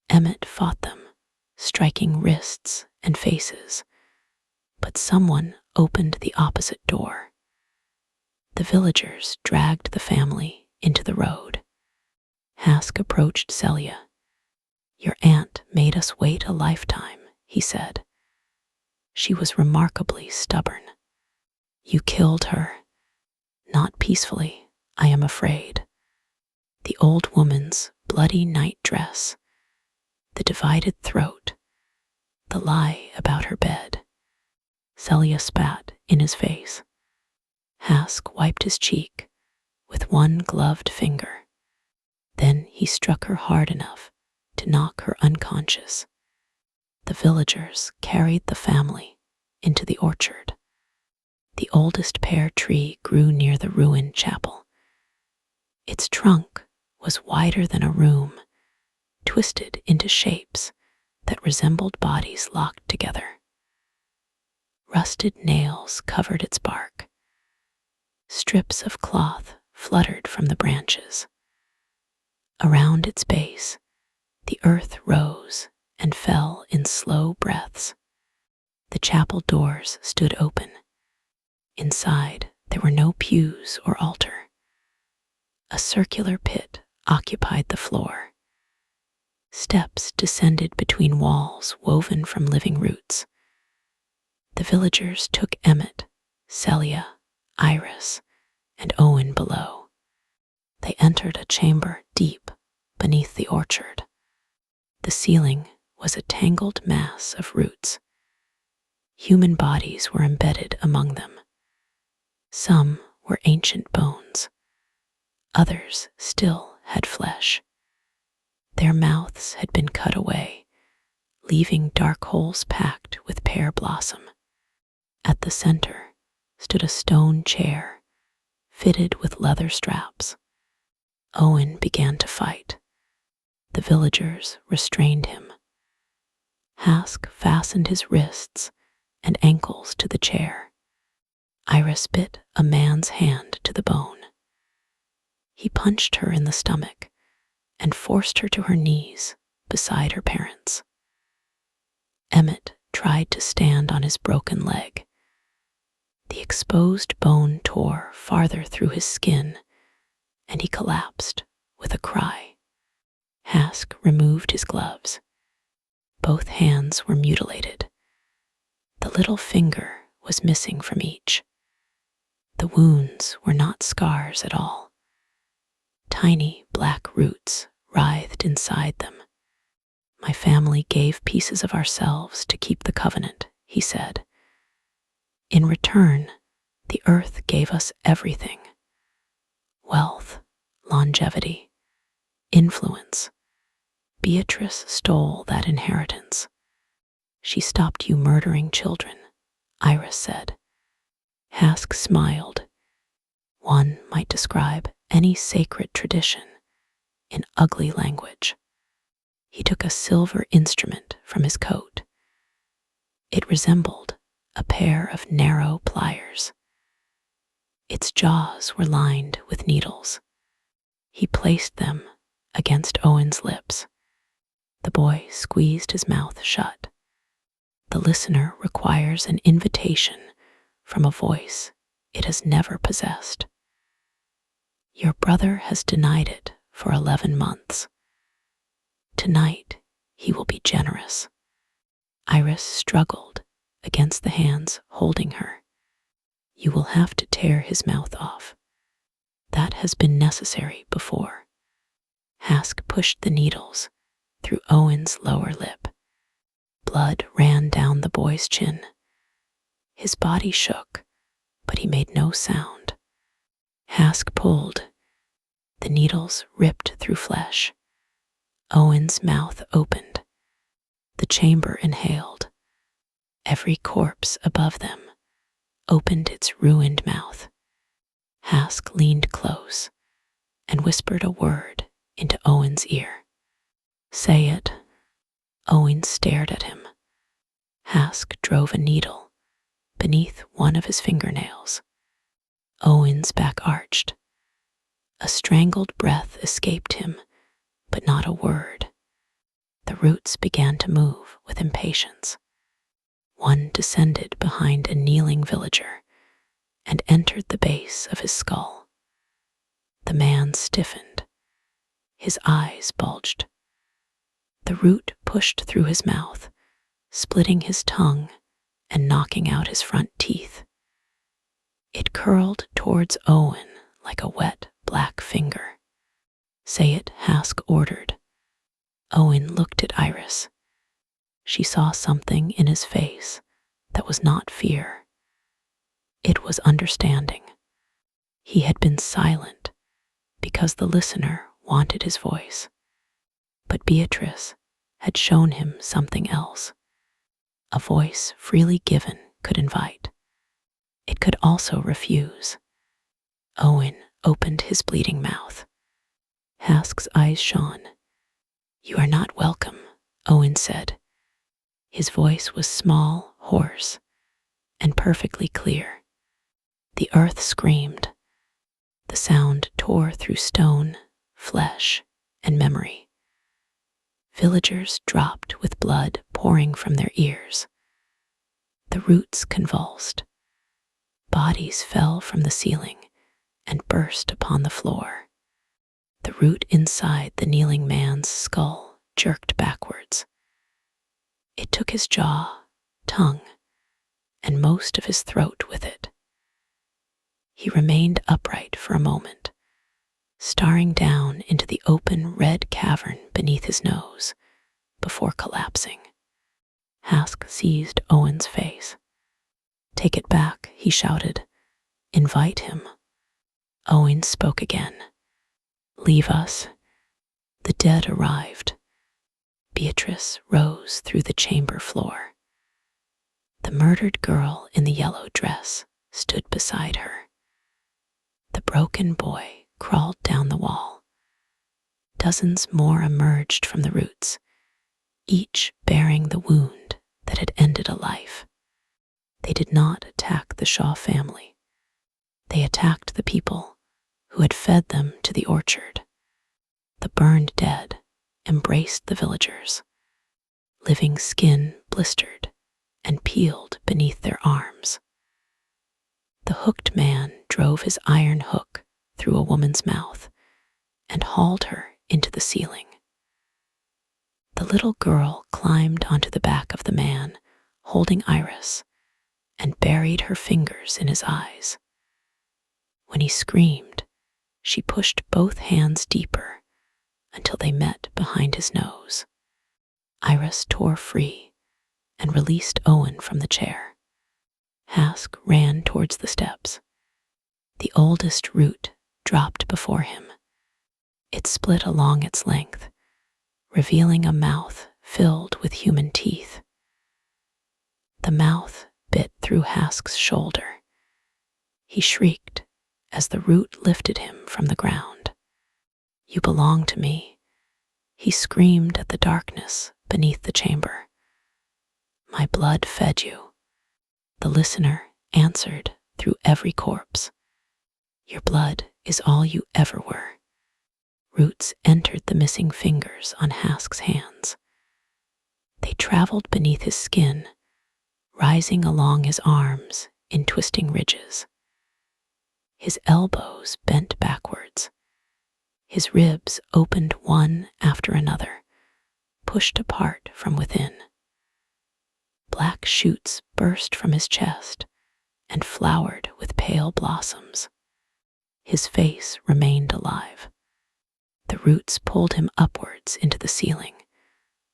Emmett fought them, striking wrists and faces, but someone opened the opposite door. The villagers dragged the family into the road. Hask approached Celia. "Your aunt made us wait a lifetime," he said. "She was remarkably stubborn. You killed her. Not peacefully, I am afraid." The old woman's bloody night dress, the divided throat, the lie about her bed. Celia spat in his face. Hask wiped his cheek with one gloved finger. Then he struck her hard enough to knock her unconscious. The villagers carried the family into the orchard. The oldest pear tree grew near the ruined chapel. Its trunk was wider than a room, twisted into shapes that resembled bodies locked together. Rusted nails covered its bark. Strips of cloth fluttered from the branches. Around its base, the earth rose and fell in slow breaths. The chapel doors stood open. Inside, there were no pews or altar. A circular pit occupied the floor. Steps descended between walls woven from living roots. The villagers took Emmett, Celia, Iris, and Owen below. They entered a chamber deep beneath the orchard. The ceiling was a tangled mass of roots. Human bodies were embedded among them. Some were ancient bones. Others still had flesh. Their mouths had been cut away, leaving dark holes packed with pear blossom. At the center stood a stone chair, fitted with leather straps. Owen began to fight. The villagers restrained him. Hask fastened his wrists and ankles to the chair. Iris bit a man's hand to the bone. He punched her in the stomach and forced her to her knees beside her parents. Emmett tried to stand on his broken leg. The exposed bone tore farther through his skin, and he collapsed with a cry. Hask removed his gloves. Both hands were mutilated. The little finger was missing from each. The wounds were not scars at all. Tiny black roots writhed inside them. "My family gave pieces of ourselves to keep the covenant," he said. "In return, the earth gave us everything: wealth, longevity, influence. Beatrice stole that inheritance." "She stopped you murdering children," Iris said. Hask smiled. One might describe any sacred tradition in ugly language. He took a silver instrument from his coat. It resembled a pair of narrow pliers. Its jaws were lined with needles. He placed them against Owen's lips. The boy squeezed his mouth shut. The listener requires an invitation from a voice it has never possessed. "Your brother has denied it for 11 months. Tonight, he will be generous." Iris struggled against the hands holding her. "You will have to tear his mouth off. That has been necessary before." Hask pushed the needles through Owen's lower lip. Blood ran down the boy's chin. His body shook, but he made no sound. Hask pulled. The needles ripped through flesh. Owen's mouth opened. The chamber inhaled. Every corpse above them opened its ruined mouth. Hask leaned close and whispered a word into Owen's ear. "Say it." Owen stared at him. Hask drove a needle beneath one of his fingernails. Owen's back arched. A strangled breath escaped him, but not a word. The roots began to move with impatience. One descended behind a kneeling villager and entered the base of his skull. The man stiffened. His eyes bulged. The root pushed through his mouth, splitting his tongue and knocking out his front teeth. It curled towards Owen like a wet black finger. "Say it," Hask ordered. Owen looked at Iris. She saw something in his face that was not fear. It was understanding. He had been silent because the listener wanted his voice. But Beatrice had shown him something else. A voice freely given could invite. It could also refuse. Owen opened his bleeding mouth. Hask's eyes shone. "You are not welcome," Owen said. His voice was small, hoarse, and perfectly clear. The earth screamed. The sound tore through stone, flesh, and memory. Villagers dropped with blood pouring from their ears. The roots convulsed. Bodies fell from the ceiling and burst upon the floor. The root inside the kneeling man's skull jerked backwards. It took his jaw, tongue, and most of his throat with it. He remained upright for a moment, staring down into the open red cavern beneath his nose, before collapsing. Hask seized Owen's face. "Take it back," he shouted. "Invite him." Owen spoke again. "Leave us." The dead arrived. Beatrice rose through the chamber floor. The murdered girl in the yellow dress stood beside her. The broken boy crawled down the wall. Dozens more emerged from the roots, each bearing the wound that had ended a life. They did not attack the Shaw family. They attacked the people who had fed them to the orchard. The burned dead embraced the villagers. Living skin blistered and peeled beneath their arms. The hooked man drove his iron hook through a woman's mouth and hauled her into the ceiling. The little girl climbed onto the back of the man, holding Iris, and buried her fingers in his eyes. When he screamed, she pushed both hands deeper until they met behind his nose. Iris tore free and released Owen from the chair. Hask ran towards the steps. The oldest root dropped before him. It split along its length, revealing a mouth filled with human teeth. The mouth bit through Hask's shoulder. He shrieked as the root lifted him from the ground. "You belong to me," he screamed at the darkness beneath the chamber. "My blood fed you." The listener answered through every corpse. "Your blood is all you ever were." Roots entered the missing fingers on Hask's hands. They traveled beneath his skin, rising along his arms in twisting ridges. His elbows bent backwards. His ribs opened one after another, pushed apart from within. Black shoots burst from his chest and flowered with pale blossoms. His face remained alive. The roots pulled him upwards into the ceiling,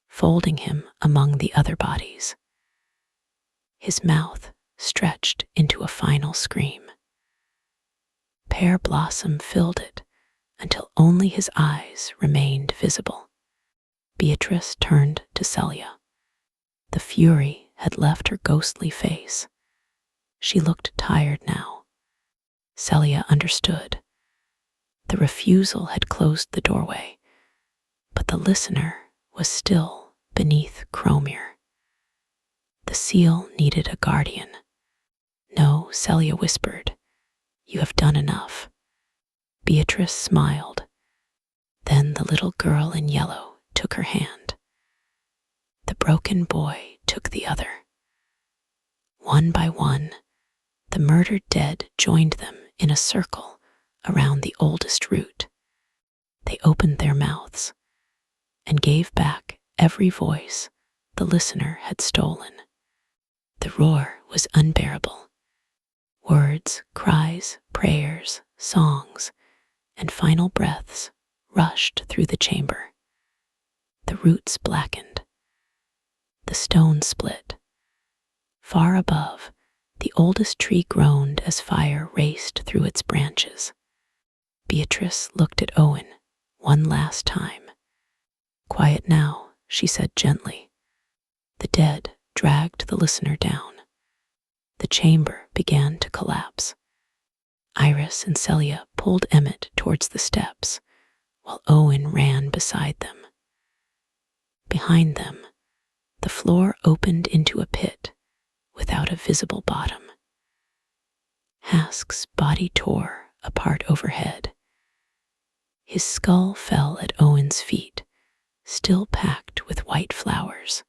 folding him among the other bodies. His mouth stretched into a final scream. Pear blossom filled it until only his eyes remained visible. Beatrice turned to Celia. The fury had left her ghostly face. She looked tired now. Celia understood. The refusal had closed the doorway, but the listener was still beneath Crowmere. The seal needed a guardian. "No," Celia whispered. "You have done enough." Beatrice smiled. Then the little girl in yellow took her hand. The broken boy took the other. One by one, the murdered dead joined them in a circle around the oldest root. They opened their mouths and gave back every voice the listener had stolen. The roar was unbearable. Words, cries, prayers, songs, and final breaths rushed through the chamber. The roots blackened. The stone split. Far above, the oldest tree groaned as fire raced through its branches. Beatrice looked at Owen one last time. "Quiet now," she said gently. The dead dragged the listener down. The chamber began to collapse. Iris and Celia pulled Emmett towards the steps, while Owen ran beside them. Behind them, the floor opened into a pit without a visible bottom. Hask's body tore apart overhead. His skull fell at Owen's feet, still packed with white flowers.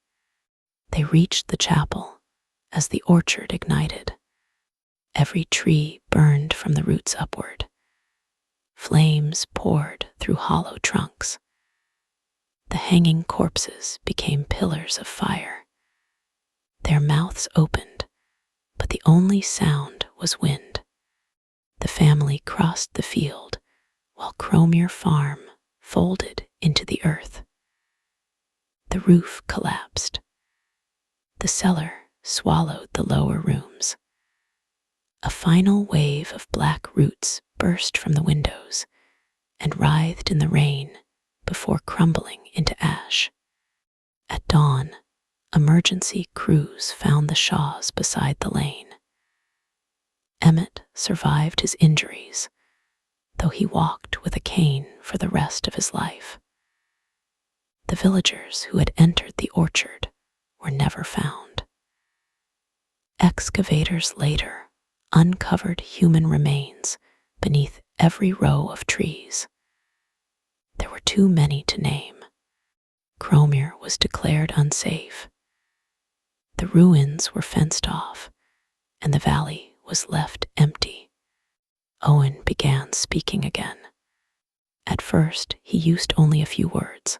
They reached the chapel as the orchard ignited. Every tree burned from the roots upward. Flames poured through hollow trunks. The hanging corpses became pillars of fire. Their mouths opened, but the only sound was wind. The family crossed the field while Crowmere Farm folded into the earth. The roof collapsed. The cellar swallowed the lower rooms. A final wave of black roots burst from the windows and writhed in the rain before crumbling into ash. At dawn, emergency crews found the Shaws beside the lane. Emmett survived his injuries, though he walked with a cane for the rest of his life. The villagers who had entered the orchard were never found. Excavators later uncovered human remains beneath every row of trees. There were too many to name. Crowmere was declared unsafe. The ruins were fenced off, and the valley was left empty. Owen began speaking again. At first, he used only a few words.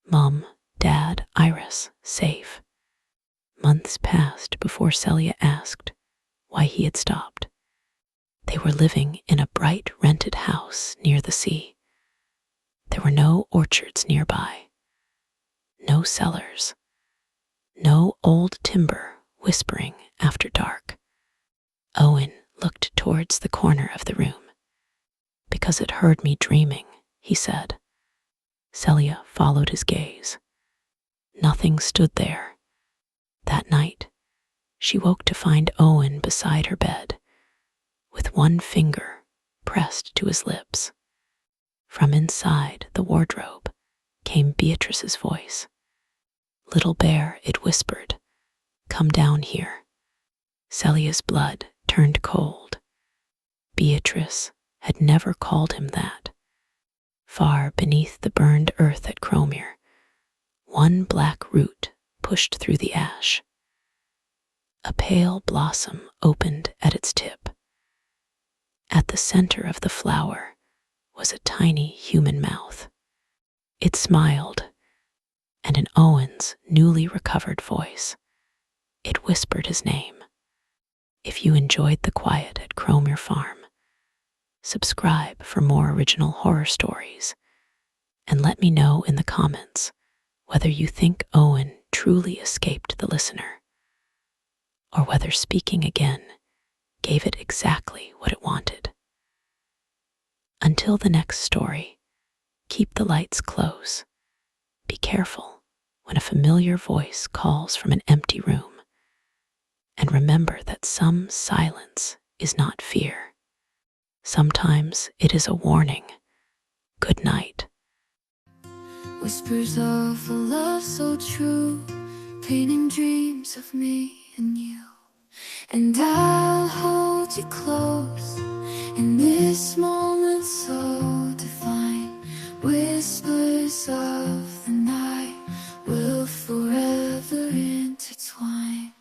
Mum, Dad, Iris, safe. Months passed before Celia asked why he had stopped. They were living in a bright rented house near the sea. There were no orchards nearby, no cellars, no old timber whispering after dark. Owen looked towards the corner of the room. "Because it heard me dreaming," he said. Celia followed his gaze. Nothing stood there. That night, she woke to find Owen beside her bed, with one finger pressed to his lips. From inside the wardrobe came Beatrice's voice. "Little bear," it whispered, "come down here." Celia's blood turned cold. Beatrice had never called him that. Far beneath the burned earth at Crowmere, one black root pushed through the ash. A pale blossom opened at its tip. At the center of the flower was a tiny human mouth. It smiled, and in Owen's newly recovered voice, it whispered his name. If you enjoyed the quiet at Crowmere Farm, subscribe for more original horror stories, and let me know in the comments whether you think Owen truly escaped the listener, or whether speaking again gave it exactly what it wanted. Until the next story, keep the lights close. Be careful when a familiar voice calls from an empty room. And remember that some silence is not fear. Sometimes it is a warning. Good night. Whispers of a love so true, painting dreams of me and you. And I'll hold